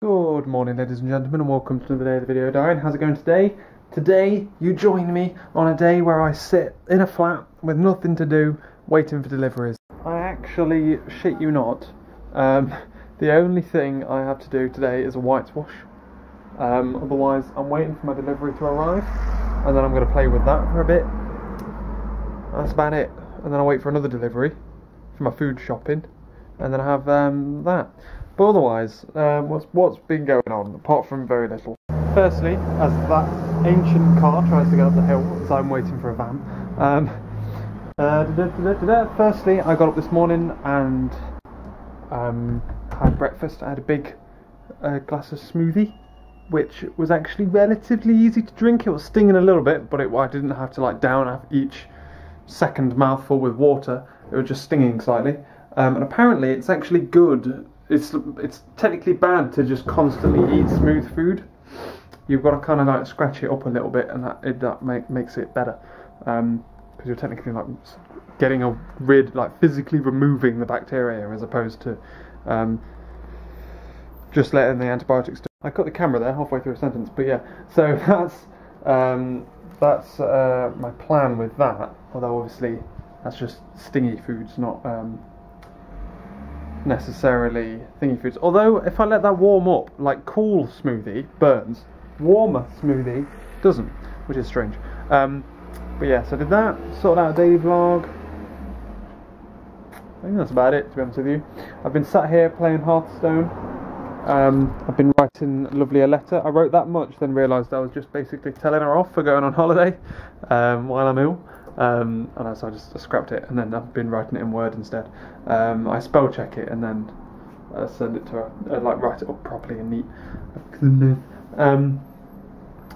Good morning, ladies and gentlemen, and welcome to another day of the video diary. How's it going today? Today, you join me on a day where I sit in a flat with nothing to do, waiting for deliveries. I actually, shit you not, the only thing I have to do today is a whitewash. Otherwise, I'm waiting for my delivery to arrive, and then I'm going to play with that for a bit. That's about it. And then I'll wait for another delivery for my food shopping, and then I have that. But otherwise, what's been going on, apart from very little? Firstly, as that ancient car tries to get up the hill, as I'm waiting for a van, firstly, I got up this morning and had breakfast. I had a big glass of smoothie, which was actually relatively easy to drink. It was stinging a little bit, but I didn't have to down each second mouthful with water. It was just stinging slightly. And apparently it's actually good. It's technically bad to just constantly eat smooth food. You've got to kind of scratch it up a little bit, and that makes it better. Because you're technically getting rid, physically removing the bacteria, as opposed to just letting the antibiotics do. I cut the camera there halfway through a sentence, but yeah. So that's my plan with that. Although obviously that's just stingy foods, not necessarily thingy foods. Although if I let that warm up, cool smoothie burns, warmer smoothie doesn't, which is strange. But yeah, so I did that, sorted out a daily vlog. I think that's about it, to be honest with you. I've been sat here playing Hearthstone. I've been writing lovely a letter. I wrote that much, then realised I was just basically telling her off for going on holiday while I'm ill. And so I just scrapped it, and then I've been writing it in Word instead. I spell check it and then send it to her, write it up properly and neat.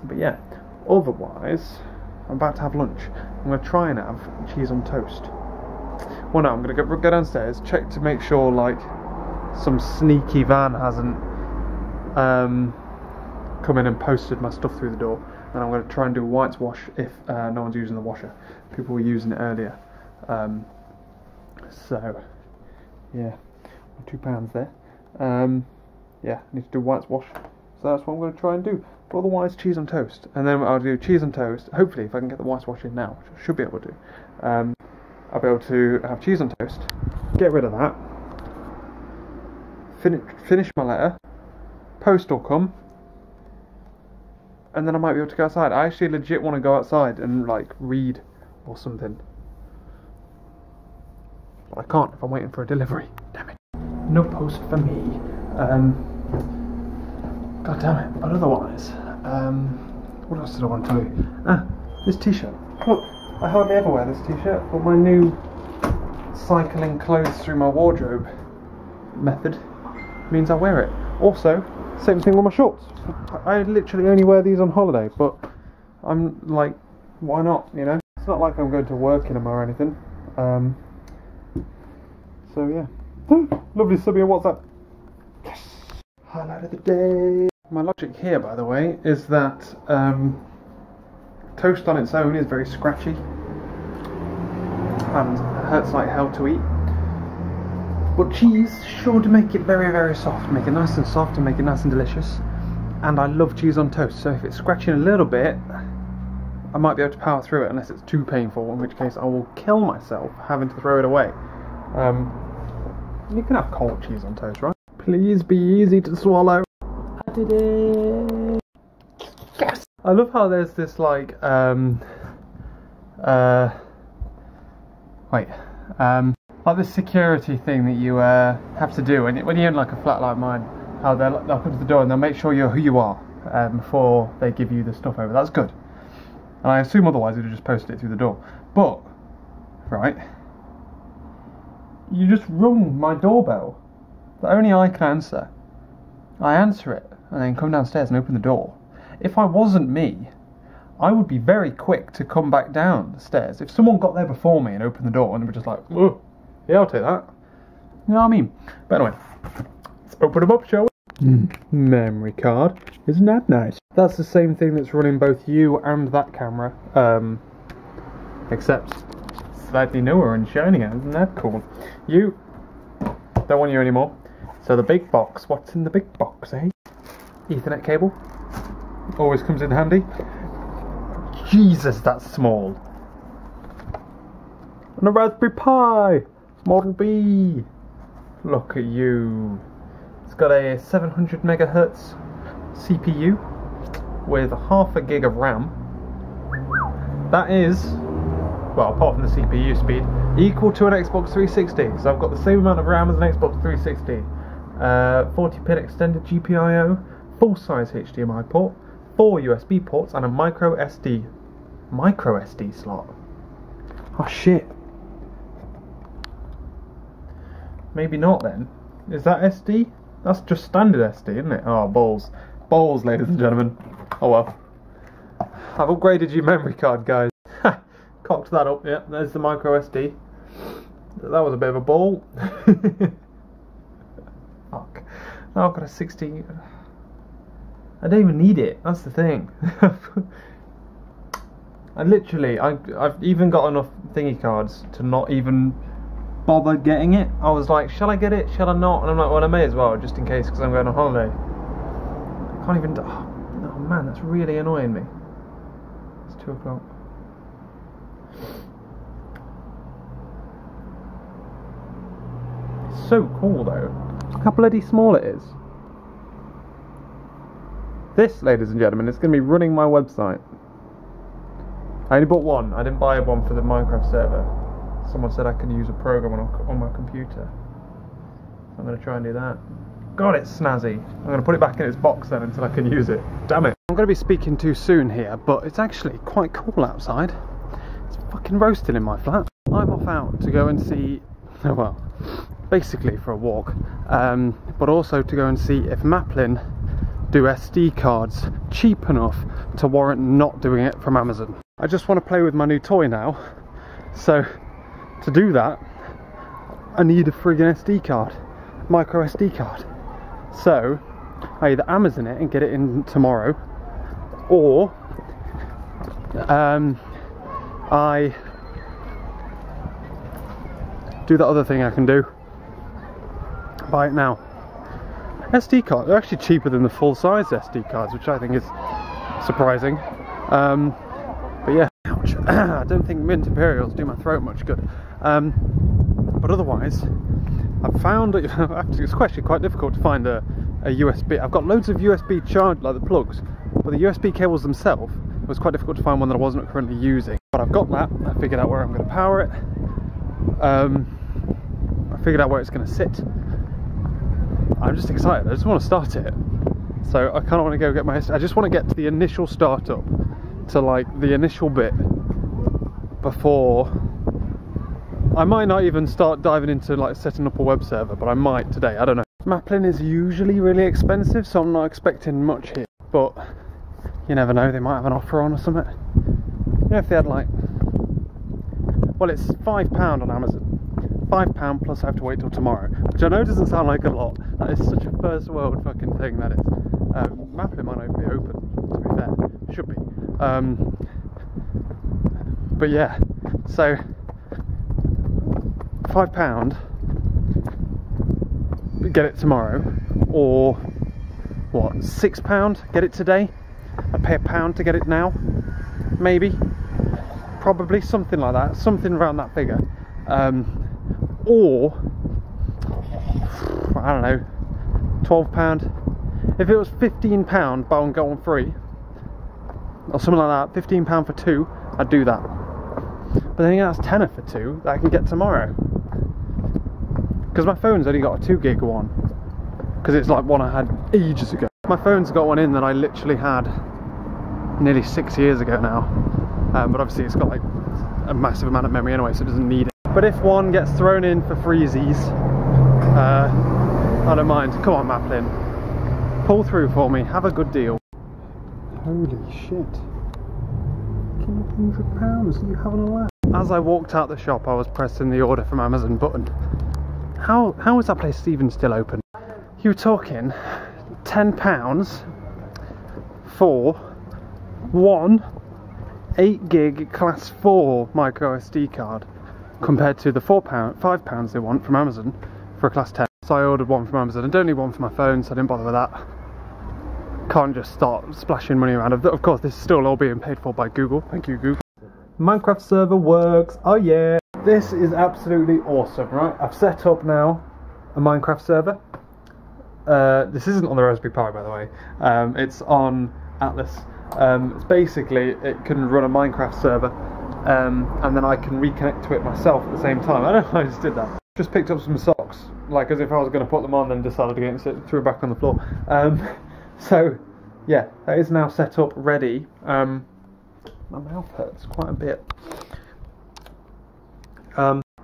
But yeah, otherwise, I'm about to have lunch. I'm going to try and have cheese on toast. Well, no, I'm going to go downstairs, check to make sure some sneaky van hasn't come in and posted my stuff through the door. And I'm going to try and do a whitewash if no one's using the washer. People were using it earlier. So, yeah, £2 there. Yeah, I need to do whitewash. So that's what I'm going to try and do. But otherwise, cheese on toast. And then I'll do cheese on toast. Hopefully, if I can get the whitewash in now, which I should be able to, I'll be able to have cheese on toast, get rid of that, finish my letter, post will come, and then I might be able to go outside. I actually legit want to go outside and read or something. But I can't if I'm waiting for a delivery. Damn it. No post for me. God damn it. But otherwise, what else did I want to tell you? This t-shirt. Look, I hardly ever wear this t-shirt, but my new cycling clothes through my wardrobe method means I wear it. Also, same thing with my shorts. I literally only wear these on holiday, but I'm why not, you know? It's not like I'm going to work in them or anything. So yeah. Lovely subby on WhatsApp. Yes! Highlight of the day. My logic here, by the way, is that toast on its own is very scratchy and hurts like hell to eat. But cheese should make it very, very soft, make it nice and soft and make it nice and delicious. And I love cheese on toast, so if it's scratching a little bit, I might be able to power through it unless it's too painful, in which case I will kill myself having to throw it away. You can have cold cheese on toast, right? Please be easy to swallow. I did it! Yes! I love how there's this this security thing that you have to do when you're in a flat like mine. How they'll come to the door and they'll make sure you're who you are before they give you the stuff over. That's good. And I assume otherwise they'd have just posted it through the door. But, right, you just rung my doorbell that only I can answer. I answer it and then come downstairs and open the door. If I wasn't me, I would be very quick to come back down the stairs. If someone got there before me and opened the door and they were just like, oh, yeah, I'll take that. You know what I mean? But anyway, let's open them up, shall we? Memory card. Isn't that nice? That's the same thing that's running both you and that camera. Except slightly newer and shinier. Isn't that cool? You, don't want you anymore. So the big box, what's in the big box, eh? Ethernet cable, always comes in handy. Jesus, that's small. And a Raspberry Pi, Model B. Look at you. It's got a 700 megahertz CPU with half a gig of RAM. That is, well, apart from the CPU speed, equal to an Xbox 360. So I've got the same amount of RAM as an Xbox 360. 40-pin extended GPIO, full-size HDMI port, 4 USB ports, and a micro SD slot. Oh shit. Maybe not then. Is that SD? That's just standard SD, isn't it? Oh, balls. Balls, ladies and gentlemen. Oh well. I've upgraded your memory card, guys. Ha! Cocked that up, yeah. There's the micro SD. That was a bit of a ball. Fuck. Oh, I've got a 16. I don't even need it. That's the thing. I've even got enough thingy cards to not even bother getting it. I was like, shall I get it? Shall I not? And I'm like, well, I may as well, just in case, because I'm going on holiday. I can't even. Oh man, that's really annoying me. It's 2 o'clock. It's so cool though. Look how bloody small it is. This, ladies and gentlemen, is going to be running my website. I only bought one. I didn't buy one for the Minecraft server. Someone said I could use a program on my computer. I'm going to try and do that. God, it's snazzy. I'm going to put it back in its box then until I can use it. Damn it. I'm going to be speaking too soon here, but it's actually quite cool outside. It's fucking roasting in my flat. I'm off out to go and see, oh well, basically for a walk, but also to go and see if Maplin do SD cards cheap enough to warrant not doing it from Amazon. I just want to play with my new toy now, so to do that I need a friggin' SD card, micro SD card. So I either Amazon it and get it in tomorrow, or I do the other thing I can do, buy it now. SD cards, they're actually cheaper than the full-size SD cards, which I think is surprising. But yeah, ouch. I don't think mint imperials do my throat much good. But otherwise, I've found that it's actually quite difficult to find a USB. I've got loads of USB charge, like the plugs, but the USB cables themselves, it was quite difficult to find one that I wasn't currently using. But I've got that. I figured out where I'm going to power it. I figured out where it's going to sit. I'm just excited. I just want to start it. So I kind of want to go get I just want to get to the initial startup, to like the initial bit, before I might not even start diving into like setting up a web server, but I might today. I don't know. Maplin is usually really expensive, so I'm not expecting much here. But you never know. They might have an offer on or something. You know, if they had like, well, it's £5 on Amazon. £5 plus I have to wait till tomorrow, which I know doesn't sound like a lot. That is such a first world fucking thing, that is. Maplin might not even be open, to be fair. Should be. But yeah, so £5, get it tomorrow, or what, £6, get it today. I pay £1 to get it now, maybe, probably something like that, something around that figure. Or I don't know, £12. If it was £15, buy one get one free, or something like that, £15 for 2, I'd do that. But then again, that's tenner for 2 that I can get tomorrow. Because my phone's only got a 2 gig one, because it's like one I had ages ago. My phone's got one in that I literally had nearly 6 years ago now, but obviously it's got like a massive amount of memory anyway, so it doesn't need it. But if one gets thrown in for freezies, I don't mind. Come on, Maplin, pull through for me, have a good deal. Holy shit. £100, you having a laugh? As I walked out the shop, I was pressing the order from Amazon button. How is that place even still open? You were talking £10 for one 8 gig class 4 micro SD card, compared to the £5 they want from Amazon for a class 10. So I ordered one from Amazon. I don't need one for my phone, so I didn't bother with that. Can't just start splashing money around. Of course, this is still all being paid for by Google. Thank you, Google. Minecraft server works. Oh yeah. This is absolutely awesome, right? I've set up now a Minecraft server. This isn't on the Raspberry Pi, by the way. It's on Atlas. It's basically, it can run a Minecraft server, and then I can reconnect to it myself at the same time. I don't know how I just did that. Just picked up some socks, like as if I was going to put them on, then decided against it, threw it back on the floor. So, yeah, that is now set up, ready. My mouth hurts quite a bit.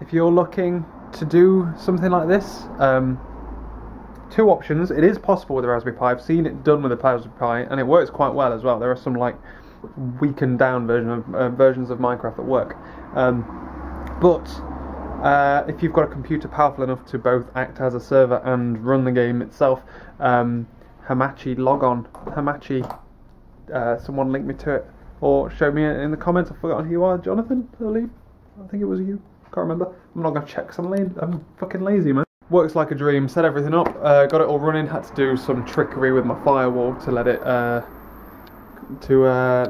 If you're looking to do something like this, two options. It is possible with the Raspberry Pi. I've seen it done with the Raspberry Pi, and it works quite well as well. There are some like weakened down versions of Minecraft that work. But if you've got a computer powerful enough to both act as a server and run the game itself, Hamachi, log on. Hamachi, someone link me to it, or show me it in the comments. I've forgotten who you are, Jonathan, I believe. I think it was you. Can't remember. I'm not going to check because I'm fucking lazy, man. Works like a dream. Set everything up. Got it all running. Had to do some trickery with my firewall to let it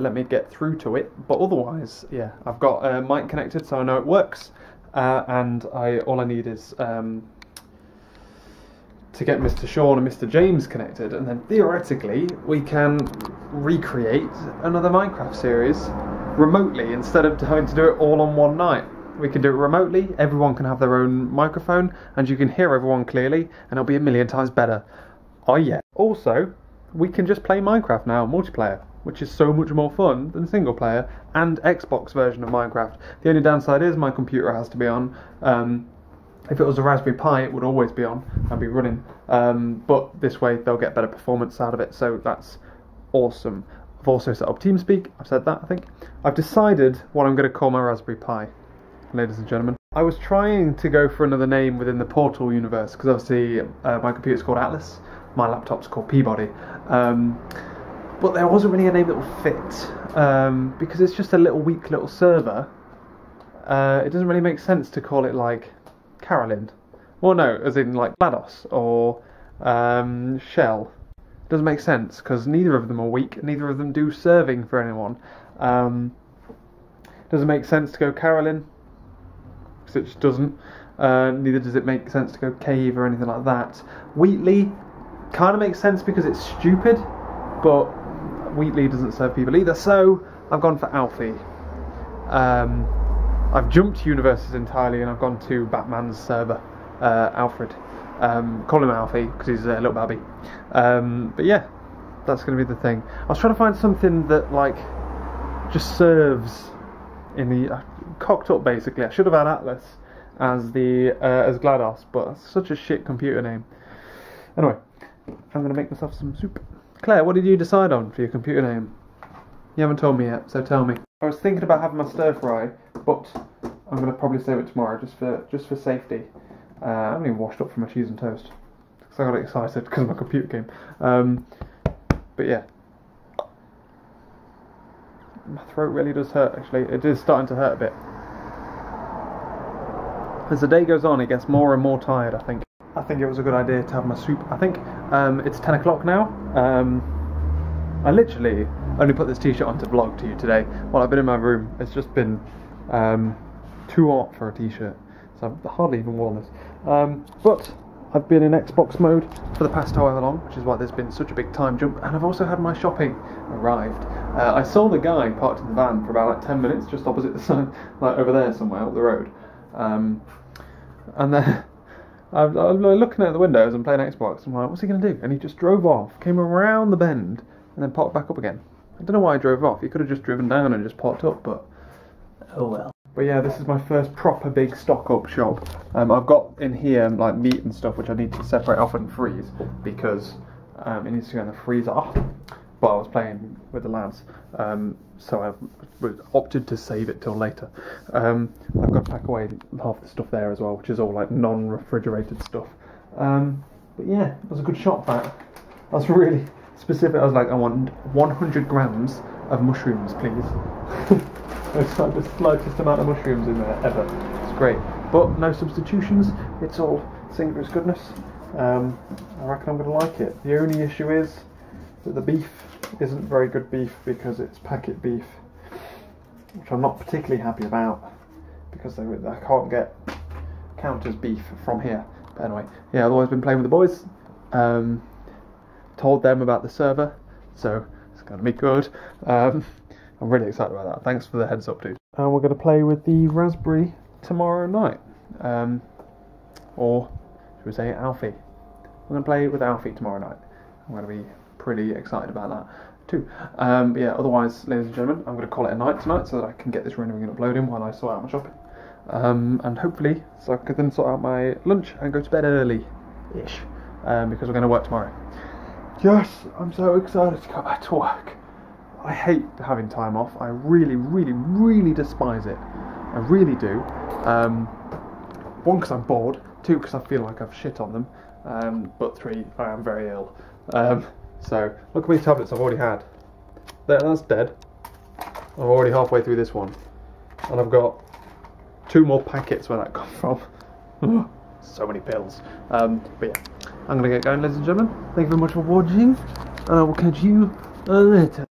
let me get through to it. But otherwise, yeah, I've got a mic connected, so I know it works. And all I need is to get Mr. Sean and Mr. James connected, and then theoretically we can recreate another Minecraft series remotely instead of having to do it all on one night. We can do it remotely, everyone can have their own microphone, and you can hear everyone clearly, and it'll be a million times better. Oh yeah. Also, we can just play Minecraft now, multiplayer, which is so much more fun than single player, and Xbox version of Minecraft. The only downside is my computer has to be on. If it was a Raspberry Pi, it would always be on and be running. But this way, they'll get better performance out of it, so that's awesome. I've also set up TeamSpeak, I've said that, I think. I've decided what I'm going to call my Raspberry Pi, ladies and gentlemen. I was trying to go for another name within the Portal universe, because obviously my computer's called Atlas, my laptop's called Peabody. But there wasn't really a name that would fit, because it's just a weak little server. It doesn't really make sense to call it like Carolyn. Well, no, as in like GLaDOS or Shell. It doesn't make sense because neither of them are weak, neither of them do serving for anyone. Doesn't make sense to go Carolyn, because it just doesn't. Neither does it make sense to go Cave or anything like that. Wheatley kind of makes sense because it's stupid, but Wheatley doesn't serve people either, so I've gone for Alfie. I've jumped universes entirely and I've gone to Batman's server, Alfred. Call him Alfie because he's a little babby. But yeah, that's going to be the thing. I was trying to find something that like just serves in the cocked up basically. I should have had Atlas as GLaDOS, but it's such a shit computer name. Anyway, I'm going to make myself some soup. Claire, what did you decide on for your computer name? You haven't told me yet, so tell me. I was thinking about having my stir fry, but I'm going to probably save it tomorrow just for safety. I haven't even washed up for my cheese and toast because I got excited because my computer came. But yeah, my throat really does hurt. Actually, it is starting to hurt a bit. As the day goes on, it gets more and more tired. I think it was a good idea to have my soup. I think it's 10 o'clock now. I literally only put this t-shirt on to vlog to you today while I've been in my room. It's just been too hot for a t-shirt, so I've hardly even worn this. But I've been in Xbox mode for the past however long, which is why there's been such a big time jump, and I've also had my shopping arrived. I saw the guy parked in the van for about like 10 minutes just opposite the sign, like over there somewhere up the road. And then I'm looking out the windows and playing Xbox. I'm like, what's he going to do? And he just drove off, came around the bend, and then parked back up again. I don't know why he drove off. He could have just driven down and just parked up, but oh well. But yeah, this is my first proper big stock up shop. I've got in here like meat and stuff which I need to separate off and freeze because it needs to go in the freezer. But I was playing with the lads, so I opted to save it till later. I've got to pack away half the stuff there as well, which is all like non-refrigerated stuff. But yeah, it was a good shop that. I was really specific. I was like, I want 100 grams of mushrooms, please. It's like the slightest amount of mushrooms in there ever. It's great, but no substitutions. It's all sing for its goodness. I reckon I'm going to like it. The only issue is that the beef isn't very good beef because it's packet beef, which I'm not particularly happy about because I can't get count as beef from here. But anyway, yeah, I've always been playing with the boys. Told them about the server, so it's going to be good. I'm really excited about that. Thanks for the heads up, dude. And we're going to play with the Raspberry tomorrow night. Or should we say Alfie? We're going to play with Alfie tomorrow night. I'm going to be pretty excited about that too. But yeah, otherwise, ladies and gentlemen, I'm going to call it a night tonight so that I can get this rendering and uploading while I sort out my shopping. And hopefully, so I can then sort out my lunch and go to bed early-ish, because we're going to work tomorrow. Yes, I'm so excited to go back to work. I hate having time off. I really, really, really despise it. I really do. One, because I'm bored. Two, because I feel like I've shit on them. But three, I am very ill. So, look at these tablets I've already had. That's dead. I'm already halfway through this one. And I've got 2 more packets where that come from. So many pills. But yeah, I'm going to get going, ladies and gentlemen. Thank you very much for watching. And I will catch you later.